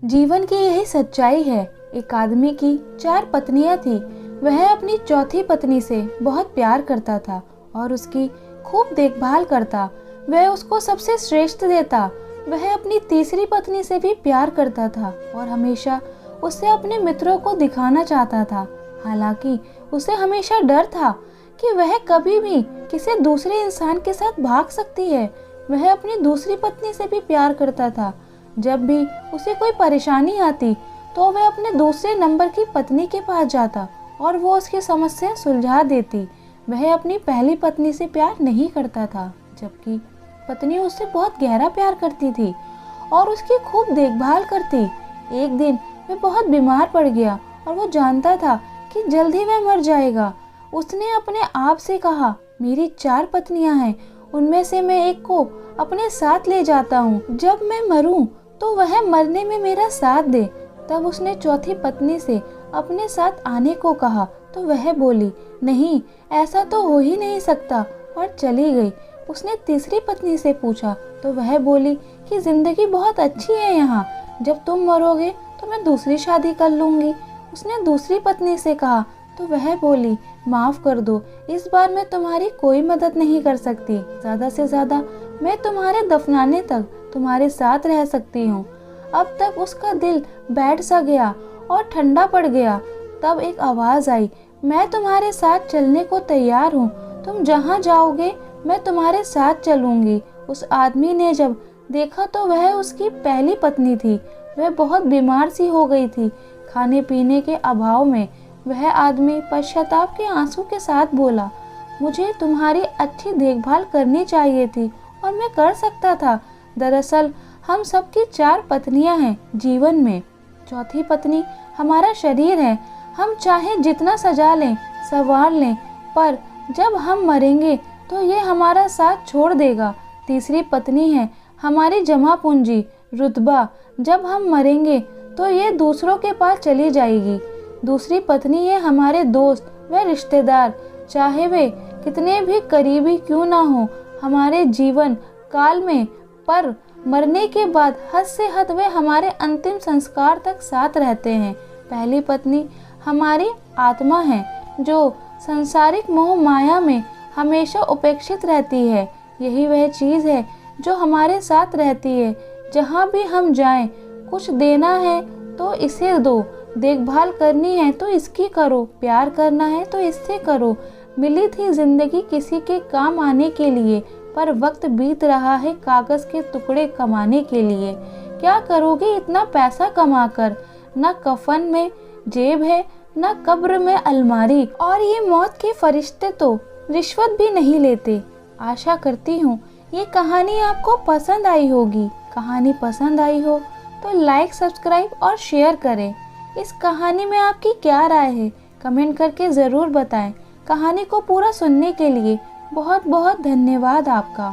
जीवन की यही सच्चाई है। एक आदमी की 4 पत्नियां थी। वह अपनी चौथी पत्नी से बहुत प्यार करता था और उसकी खूब देखभाल करता। वह उसको सबसे श्रेष्ठ देता। वह अपनी तीसरी पत्नी से भी प्यार करता था और हमेशा उसे अपने मित्रों को दिखाना चाहता था। हालांकि उसे हमेशा डर था कि वह कभी भी किसी दूसरे इंसान के साथ भाग सकती है। वह अपनी दूसरी पत्नी से भी प्यार करता था। जब भी उसे कोई परेशानी आती तो वह अपने दूसरे नंबर की पत्नी के पास जाता और वो उसकी समस्या सुलझा देती। वह अपनी पहली पत्नी से प्यार नहीं करता था, जबकि पत्नी उससे बहुत गहरा प्यार करती थी और उसकी खूब देखभाल करती। एक दिन वह बहुत बीमार पड़ गया और वो जानता था कि जल्द ही वह मर जाएगा। उसने अपने आप से कहा, मेरी 4 पत्नियां हैं, उनमें से मैं एक को अपने साथ ले जाता हूँ। जब मैं मरूं तो वह मरने में मेरा साथ दे। तब उसने चौथी पत्नी से अपने साथ आने को कहा तो वह बोली, नहीं, ऐसा तो हो ही नहीं सकता, और चली गई। उसने तीसरी पत्नी से पूछा तो वह बोली कि जिंदगी बहुत अच्छी है यहाँ, जब तुम मरोगे तो मैं दूसरी शादी कर लूँगी। उसने दूसरी पत्नी से कहा तो वह बोली, माफ़ कर दो, इस बार मैं तुम्हारी कोई मदद नहीं कर सकती। ज़्यादा से ज़्यादा मैं तुम्हारे दफनाने तक तुम्हारे साथ रह सकती हूँ। अब तक उसका दिल बैठ सा गया और ठंडा पड़ गया। तब एक आवाज़ आई, मैं तुम्हारे साथ चलने को तैयार हूँ, तुम जहाँ जाओगे मैं तुम्हारे साथ चलूँगी। उस आदमी ने जब देखा तो वह उसकी पहली पत्नी थी। वह बहुत बीमार सी हो गई थी। खाने पीने के अभाव में वह आदमी पश्चाताप के आंसू के साथ बोला, मुझे तुम्हारी अच्छी देखभाल करनी चाहिए थी और मैं कर सकता था। दरअसल हम सबकी 4 पत्नियां हैं जीवन में। चौथी पत्नी हमारा शरीर है। हम चाहे जितना सजा लें, संवार लें, पर जब हम मरेंगे तो ये हमारा साथ छोड़ देगा। तीसरी पत्नी है हमारी जमा पूंजी, रुतबा। जब हम मरेंगे तो ये दूसरों के पास चली जाएगी। दूसरी पत्नी है हमारे दोस्त व रिश्तेदार, चाहे वे कितने भी करीबी क्यों ना हो हमारे जीवन काल में, पर मरने के बाद हद से हद वे हमारे अंतिम संस्कार तक साथ रहते हैं। पहली पत्नी हमारी आत्मा है, जो सांसारिक मोह माया में हमेशा उपेक्षित रहती है। यही वह चीज़ है जो हमारे साथ रहती है। जहाँ भी हम जाएं, कुछ देना है तो इसे दो, देखभाल करनी है तो इसकी करो, प्यार करना है तो इससे करो। मिली थी जिंदगी किसी के काम आने के लिए, पर वक्त बीत रहा है कागज के टुकड़े कमाने के लिए। क्या करोगे इतना पैसा कमाकर? न कफन में जेब है, न कब्र में अलमारी, और ये मौत के फरिश्ते तो रिश्वत भी नहीं लेते। आशा करती हूँ ये कहानी आपको पसंद आई होगी। कहानी पसंद आई हो तो लाइक, सब्सक्राइब और शेयर करें। इस कहानी में आपकी क्या राय है, कमेंट करके ज़रूर बताएं। कहानी को पूरा सुनने के लिए बहुत बहुत धन्यवाद आपका।